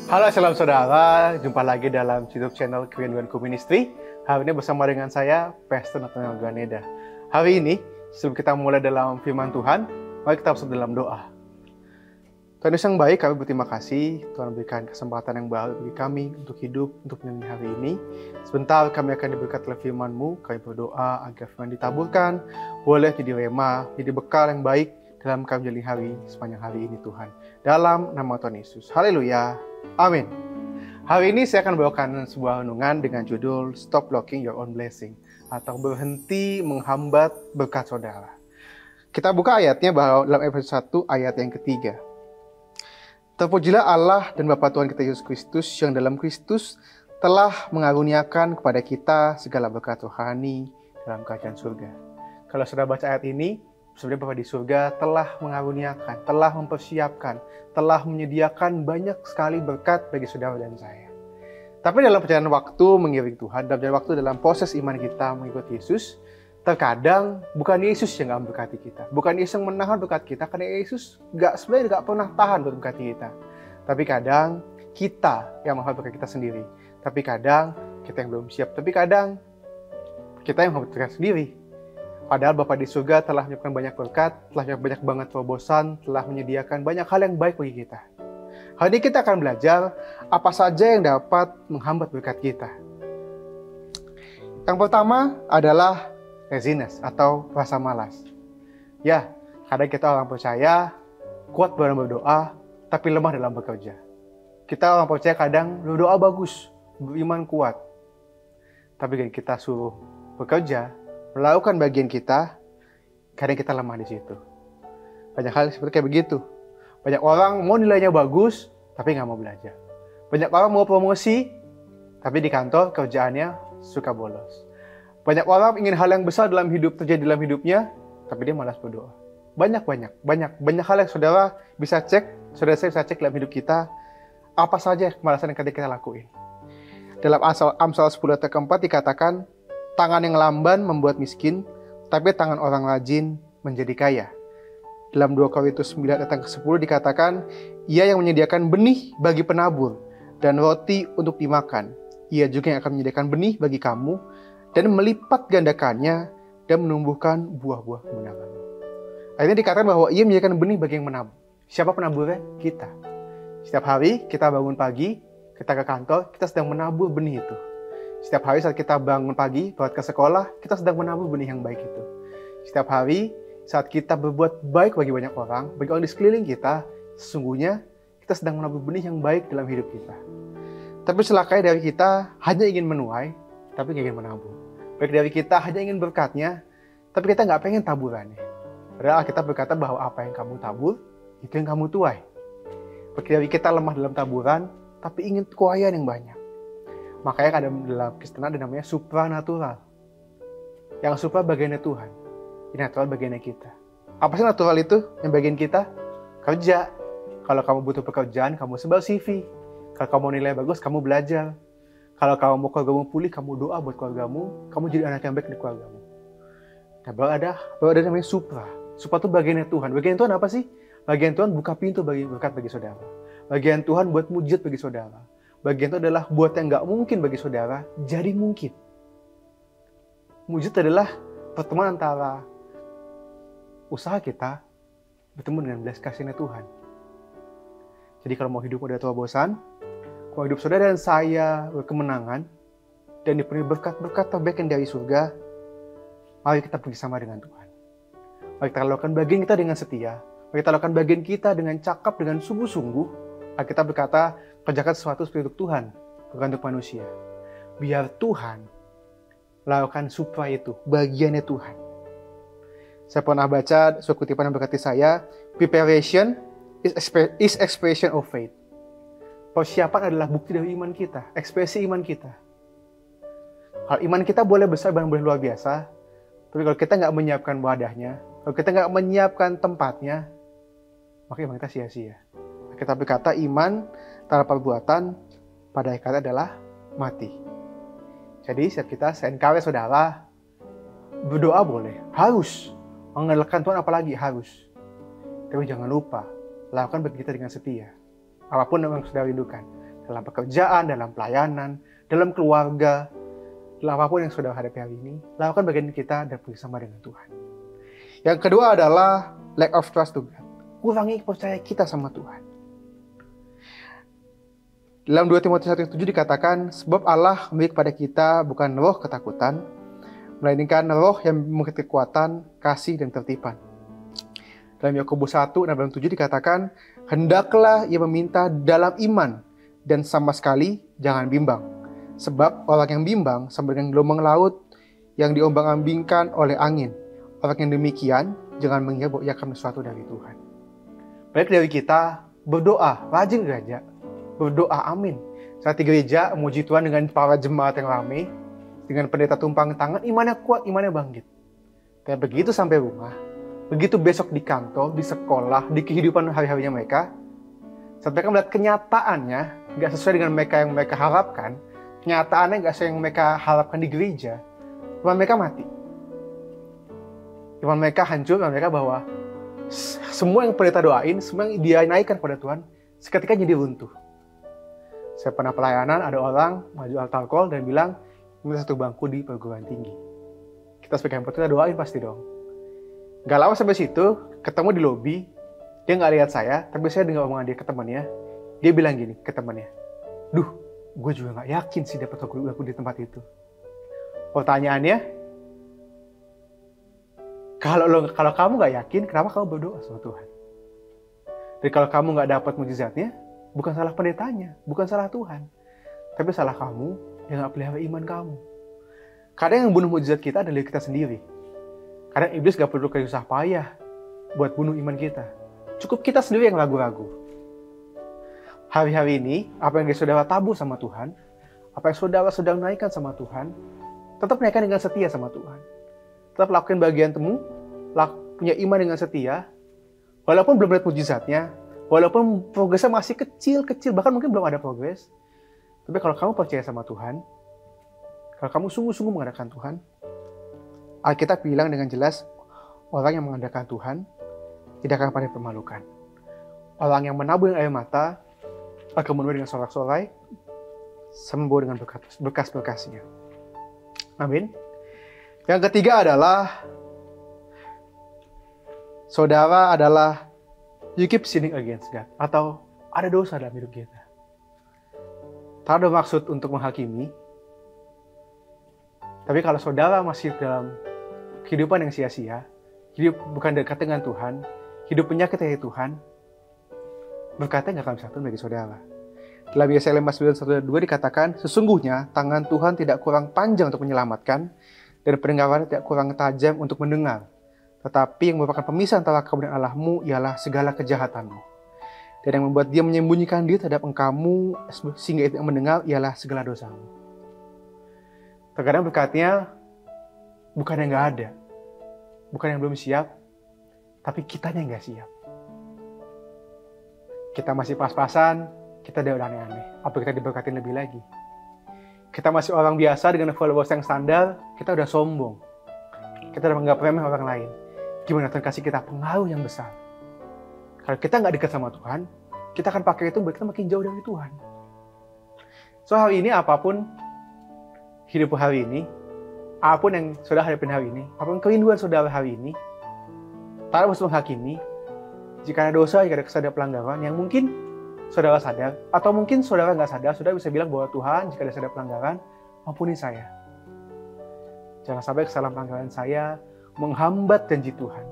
Halo, salam saudara. Jumpa lagi dalam YouTube channel Kerinduanku Ministry. Hari ini bersama dengan saya, Pastor Nathanael Graneda. Hari ini, sebelum kita mulai dalam firman Tuhan, mari kita bersama dalam doa. Tuhan Yesus yang baik, kami berterima kasih. Tuhan berikan kesempatan yang baru bagi kami untuk hidup, untuk menjalani hari ini. Sebentar kami akan diberkati oleh firman-Mu. Kami berdoa agar firman ditaburkan, boleh jadi rema, jadi bekal yang baik dalam kami menjalani hari sepanjang hari ini Tuhan. Dalam nama Tuhan Yesus. Haleluya. Amin. Hari ini saya akan bawakan sebuah renungan dengan judul Stop Blocking Your Own Blessing, atau berhenti menghambat berkat saudara. Kita buka ayatnya bahwa dalam Efesus 1 ayat yang ketiga. Terpujilah Allah dan Bapa Tuhan kita Yesus Kristus, yang dalam Kristus telah mengaruniakan kepada kita segala berkat rohani dalam kerajaan surga. Kalau sudah baca ayat ini, sebenarnya Bapa di surga telah mengaruniakan, telah mempersiapkan, telah menyediakan banyak sekali berkat bagi saudara dan saya. Tapi dalam perjalanan waktu mengiring Tuhan, dalam perjalanan waktu dalam proses iman kita mengikut Yesus, terkadang bukan Yesus yang gak memberkati kita, bukan Yesus yang menahan berkat kita, karena Yesus sebenarnya gak pernah tahan berkat kita. Tapi kadang kita yang menghambat berkat kita sendiri. Tapi kadang kita yang belum siap. Tapi kadang kita yang menghambat berkat sendiri. Padahal Bapa di surga telah menyiapkan banyak berkat, telah banyak banget terobosan, telah menyediakan banyak hal yang baik bagi kita. Hari ini kita akan belajar apa saja yang dapat menghambat berkat kita. Yang pertama adalah laziness atau rasa malas. Ya, kadang kita orang percaya kuat dalam berdoa, tapi lemah dalam bekerja. Kita orang percaya kadang berdoa bagus, beriman kuat, tapi kita suruh bekerja, melakukan bagian kita, kadang kita lemah di situ. Banyak hal seperti kayak begitu. Banyak orang mau nilainya bagus, tapi nggak mau belajar. Banyak orang mau promosi, tapi di kantor kerjaannya suka bolos. Banyak orang ingin hal yang besar dalam hidup terjadi dalam hidupnya, tapi dia malas berdoa. Banyak hal yang saudara bisa cek, saudara saya bisa cek dalam hidup kita, apa saja kemalasan yang kita lakuin. Dalam Amsal 10 ayat keempat dikatakan, tangan yang lamban membuat miskin, tapi tangan orang rajin menjadi kaya. Dalam 2 Korintus 9 ayat ke-10 dikatakan, ia yang menyediakan benih bagi penabur dan roti untuk dimakan. Ia juga yang akan menyediakan benih bagi kamu dan melipat gandakannya dan menumbuhkan buah-buah kebenaran. Akhirnya dikatakan bahwa ia menyediakan benih bagi yang menabur. Siapa penaburnya? Kita. Setiap hari kita bangun pagi, kita ke kantor, kita sedang menabur benih itu. Setiap hari saat kita bangun pagi, berangkat ke sekolah, kita sedang menabur benih yang baik itu. Setiap hari saat kita berbuat baik bagi banyak orang, bagi orang di sekeliling kita, sesungguhnya kita sedang menabur benih yang baik dalam hidup kita. Tapi celakanya dari kita hanya ingin menuai, tapi nggak ingin menabur. Baik dari kita hanya ingin berkatnya, tapi kita nggak pengen taburannya. Padahal kita berkata bahwa apa yang kamu tabur, itu yang kamu tuai. Baik dari kita lemah dalam taburan, tapi ingin tuaian yang banyak. Makanya ada dalam Kristen ada namanya supranatural. Yang supra bagiannya Tuhan, yang natural bagiannya kita. Apa sih natural itu? Yang bagian kita? Kerja. Kalau kamu butuh pekerjaan, kamu sebar CV. Kalau kamu nilai bagus, kamu belajar. Kalau kamu mau keluargamu pulih, kamu doa buat keluargamu. Kamu jadi anak yang baik di keluargamu. Nah, baru ada namanya supra. Supra itu bagiannya Tuhan. Bagian Tuhan apa sih? Bagian Tuhan buka pintu bagi berkat bagi saudara. Bagian Tuhan buat mujizat bagi saudara. Bagian itu adalah buat yang nggak mungkin bagi saudara, jadi mungkin. Mujizat adalah pertemuan antara usaha kita bertemu dengan belas kasihnya Tuhan. Jadi kalau mau hidup udah tua bosan, kalau hidup saudara dan saya berkemenangan, dan dipenuhi berkat-berkat terbaik dari surga, mari kita pergi sama dengan Tuhan. Mari kita lakukan bagian kita dengan setia, mari kita lakukan bagian kita dengan cakap, dengan sungguh-sungguh. Kita berkata, kerjakan sesuatu seperti untuk Tuhan, bukan untuk manusia. Biar Tuhan lakukan supra itu, bagiannya Tuhan. Saya pernah baca suatu kutipan yang berkati saya, preparation is expression of faith. Persiapan adalah bukti dari iman kita, ekspresi iman kita. Kalau iman kita boleh besar dan boleh luar biasa, tapi kalau kita nggak menyiapkan wadahnya, kalau kita nggak menyiapkan tempatnya, maka iman kita sia-sia. Kita berkata iman tanpa perbuatan pada hakikatnya adalah mati. Jadi setiap kita SNKW saudara, berdoa boleh, harus. Mengandalkan Tuhan apalagi harus. Tapi jangan lupa, lakukan bagi kita dengan setia. Apapun yang saudara rindukan. dalam pekerjaan, dalam pelayanan, dalam keluarga, dalam apapun yang sudah hadapi hari ini, lakukan bagian kita dan bersama dengan Tuhan. Yang kedua adalah lack of trust to God. Kurangi percaya kita sama Tuhan. Dalam 2 Timotius 1:7 dikatakan, sebab Allah memberi kepada kita bukan roh ketakutan, melainkan roh yang memberi kekuatan, kasih, dan ketertiban. Dalam Yakobus 1:6-7 dikatakan, hendaklah ia meminta dalam iman, dan sama sekali jangan bimbang. Sebab orang yang bimbang sama dengan gelombang laut yang diombang-ambingkan oleh angin. Orang yang demikian jangan mengira bahwa ia akan sesuatu dari Tuhan. Baik dari kita berdoa, rajin gereja, berdoa amin. Saat di gereja memuji Tuhan dengan para jemaat yang ramai, dengan pendeta tumpang tangan, imannya kuat, imannya bangkit. Tapi begitu sampai rumah, begitu besok di kantor, di sekolah, di kehidupan hari-harinya mereka, saat mereka melihat kenyataannya nggak sesuai dengan mereka yang mereka harapkan, kenyataannya nggak sesuai yang mereka harapkan di gereja, iman mereka mati. Iman mereka hancur, iman mereka bahwa semua yang pendeta doain, semua yang dia naikkan kepada Tuhan, seketika jadi runtuh. Saya pernah pelayanan, ada orang maju altar call dan bilang, minta satu bangku di perguruan tinggi. Kita sebagai hamba kita doain pasti dong. Gak lama sampai situ, ketemu di lobi, dia nggak lihat saya, tapi saya dengar omongan dia ke temannya. Dia bilang gini ke temannya, duh, gue juga nggak yakin sih dapat bangku di tempat itu. Pertanyaannya, kalau kamu nggak yakin, kenapa kamu berdoa sama Tuhan? Dan kalau kamu nggak dapat mujizatnya, bukan salah pendetanya, bukan salah Tuhan, tapi salah kamu yang nggak pelihara iman kamu. Kadang yang bunuh mujizat kita adalah kita sendiri. Kadang iblis nggak perlu kayu susah payah buat bunuh iman kita. Cukup kita sendiri yang ragu-ragu. Hari-hari ini, apa yang saudara tabur sama Tuhan, apa yang saudara sedang naikkan sama Tuhan, tetap naikkan dengan setia sama Tuhan. Tetap lakukan bagian temu, punya iman dengan setia, walaupun belum lihat mujizatnya, walaupun progresnya masih kecil-kecil, bahkan mungkin belum ada progres. Tapi kalau kamu percaya sama Tuhan, kalau kamu sungguh-sungguh mengandalkan Tuhan, Alkitab bilang dengan jelas, orang yang mengandalkan Tuhan tidak akan pernah dipermalukan. Orang yang menabur dengan air mata akan menuai dengan sorak-sorai, sembuh dengan berkas-berkasnya. Amin. Yang ketiga adalah, saudara adalah you keep sinning against God, atau ada dosa dalam hidup kita. Tak ada maksud untuk menghakimi, tapi kalau saudara masih dalam kehidupan yang sia-sia, hidup bukan dekat dengan Tuhan, hidup penyakit dari Tuhan, berkatnya nggak akan bisa turun bagi saudara. Dalam Yesaya 59:1-2 dikatakan, sesungguhnya tangan Tuhan tidak kurang panjang untuk menyelamatkan, dan pendengarannya tidak kurang tajam untuk mendengar. Tetapi yang merupakan pemisah antara kamu dan Allahmu ialah segala kejahatanmu. Dan yang membuat dia menyembunyikan diri terhadap engkamu sehingga itu yang mendengar ialah segala dosamu. Terkadang berkatnya bukan yang nggak ada, bukan yang belum siap, tapi kitanya yang nggak siap. Kita masih pas-pasan, kita udah aneh-aneh. Apa kita diberkatin lebih lagi? Kita masih orang biasa dengan followers yang standar, kita udah sombong. Kita udah menganggap remeh orang lain. Gimana Tuhan kasih kita pengaruh yang besar? Kalau kita nggak dekat sama Tuhan, kita akan pakai itu buat kita makin jauh dari Tuhan. So hari ini apapun hidup hari ini, apapun yang saudara hadapin hari ini, apapun kerinduan saudara hari ini, tak harus menghakimi. Jika ada dosa, jika ada kesadaran pelanggaran yang mungkin saudara sadar, atau mungkin saudara nggak sadar, saudara bisa bilang bahwa Tuhan, jika ada kesadaran pelanggaran, ampuni saya. Jangan sampai kesalahan pelanggaran saya menghambat janji Tuhan,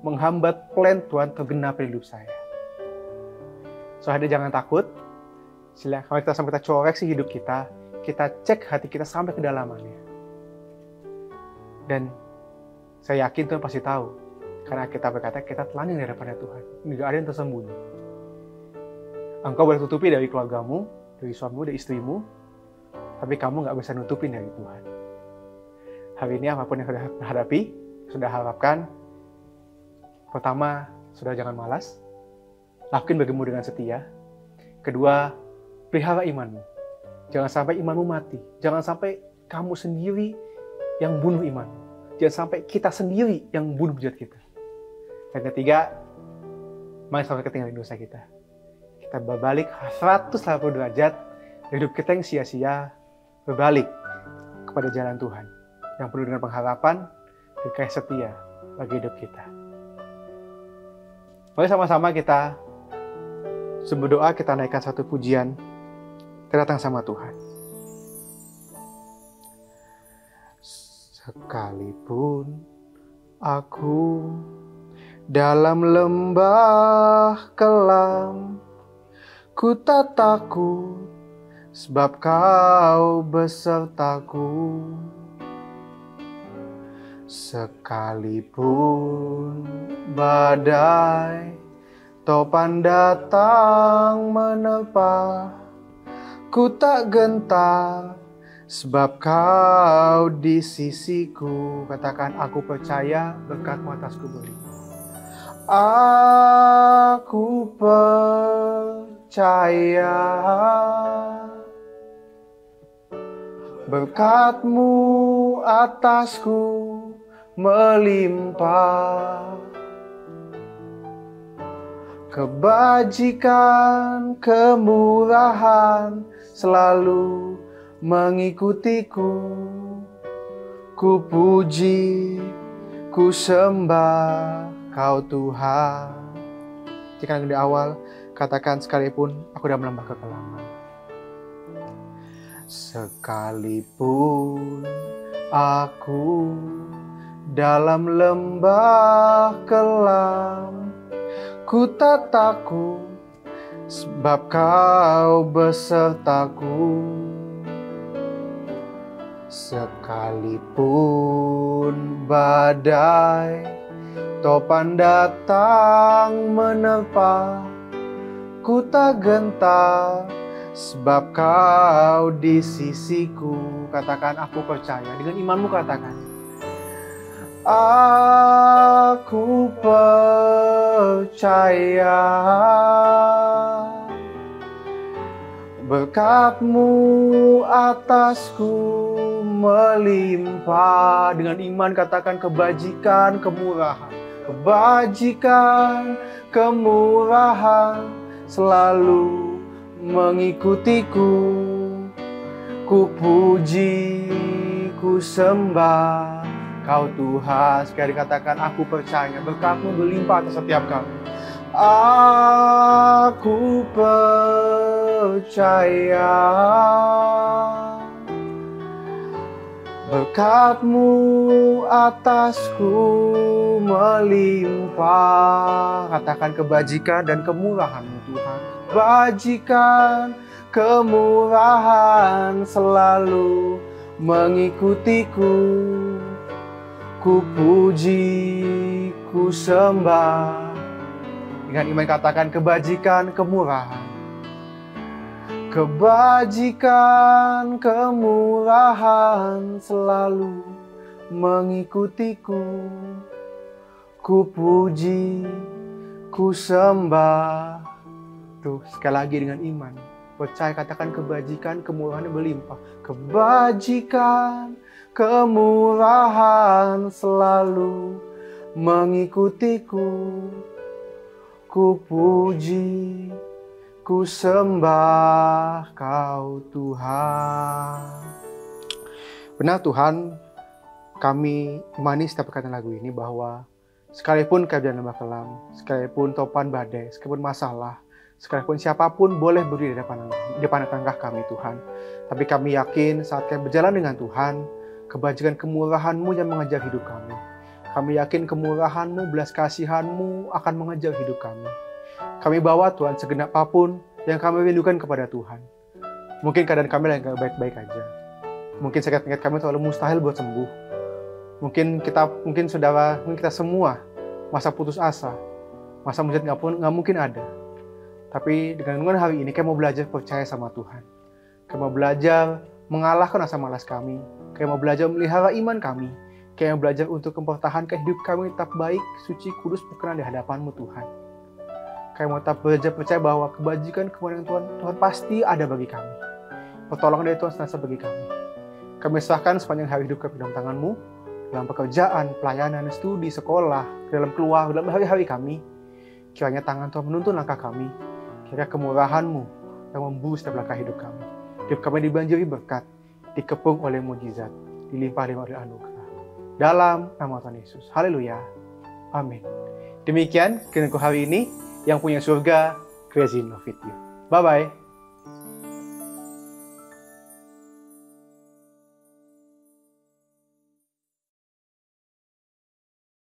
menghambat plan Tuhan tergenap di hidup saya. Saudara jangan takut. Kalau kita sampai kita coreksi hidup kita cek hati kita sampai ke dalamannya. Dan saya yakin Tuhan pasti tahu. Karena kita berkata, kita telanjang di hadapan Tuhan. Tidak ada yang tersembunyi. Engkau boleh tutupi dari keluargamu, dari suamimu, dari istrimu, tapi kamu nggak bisa nutupin dari Tuhan. Hari ini apapun yang sudah hadapi, sudah harapkan, pertama, sudah jangan malas. Lakuin bagimu dengan setia. Kedua, pelihara imanmu. Jangan sampai imanmu mati. Jangan sampai kamu sendiri yang bunuh imanmu. Jangan sampai kita sendiri yang bunuh mujizat kita. Dan ketiga, mari sampai ketinggalan dosa kita. Kita berbalik 180 derajat hidup kita yang sia-sia berbalik kepada jalan Tuhan yang penuh dengan pengharapan dan kasih setia bagi hidup kita. Mari sama-sama kita berdoa, kita naikkan satu pujian, kita datang sama Tuhan. Sekalipun aku dalam lembah kelam, ku tak takut sebab Kau besertaku. Sekalipun badai topan datang menerpa, ku tak gentar sebab Kau di sisiku. Katakan, aku percaya berkat-Mu atasku berlimpah. Aku percaya berkat-Mu atasku melimpah. Kebajikan, kemurahan selalu mengikutiku. Ku puji, ku sembah Kau Tuhan. Jika di awal katakan, sekalipun aku dalam lembah kekelaman. Sekalipun aku dalam lembah kelam, ku tak takut sebab Kau besertaku. Sekalipun badai topan datang menerpa, ku tak gentar sebab Kau di sisiku. Katakan, aku percaya. Dengan imanmu katakan, aku percaya berkat-Mu atasku melimpah. Dengan iman katakan, kebajikan, kemurahan. Kebajikan, kemurahan selalu mengikutiku. Ku puji, ku sembah Kau Tuhan. Sekali katakan, aku percaya berkat-Mu berlimpah atas setiap kami. Aku percaya berkat-Mu atasku melimpah. Katakan, kebajikan dan kemurahan-Mu Tuhan. Kebajikan, kemurahan selalu mengikutiku. Ku puji, ku sembah. Dengan iman katakan, kebajikan, kemurahan. Kebajikan, kemurahan selalu mengikutiku. Ku puji, ku sembah. Tuh, sekali lagi dengan iman. Percaya, katakan, kebajikan, kemurahan berlimpah. Kebajikan, kemurahan selalu mengikutiku. Ku puji, ku sembah Kau Tuhan. Benar Tuhan, kami imani setiap perkataan lagu ini bahwa sekalipun keadaan lembah kelam, sekalipun topan badai, sekalipun masalah, sekalipun siapapun boleh berdiri di depan tangga kami Tuhan. Tapi kami yakin saat kami berjalan dengan Tuhan, kebajikan kemurahan-Mu yang mengejar hidup kami. Kami yakin kemurahan-Mu, belas kasihan-Mu akan mengejar hidup kami. Kami bawa Tuhan segenap apapun yang kami rindukan kepada Tuhan. Mungkin keadaan kami lagi gak baik-baik aja. Mungkin sakit penyakit kami terlalu mustahil buat sembuh. Mungkin kita semua masa putus asa, masa mujizat nggak mungkin ada. Tapi dengan hari ini, kami mau belajar percaya sama Tuhan. Kami mau belajar mengalahkan rasa malas kami. Kami mau belajar melihara iman kami. Kami mau belajar untuk mempertahankan hidup kami tetap baik, suci, kudus, berkenan di hadapan-Mu Tuhan. Kami mau tetap belajar percaya bahwa kebajikan kemuliaan Tuhan pasti ada bagi kami. Pertolongan dari Tuhan senantiasa bagi kami. Kami serahkan sepanjang hari hidup kami dalam tangan-Mu, dalam pekerjaan, pelayanan, studi, sekolah, dalam keluarga, dalam hari-hari kami. Kiranya tangan Tuhan menuntun langkah kami. Kiranya kemurahan-Mu yang memburu setiap langkah hidup kami. Hidup kami dibanjiri berkat, dikepung oleh mujizat, dilimpah-limpah oleh anugerah. Dalam nama Tuhan Yesus. Haleluya. Amin. Demikian renungan hari ini. Yang punya surga, crazy love with you. Bye-bye.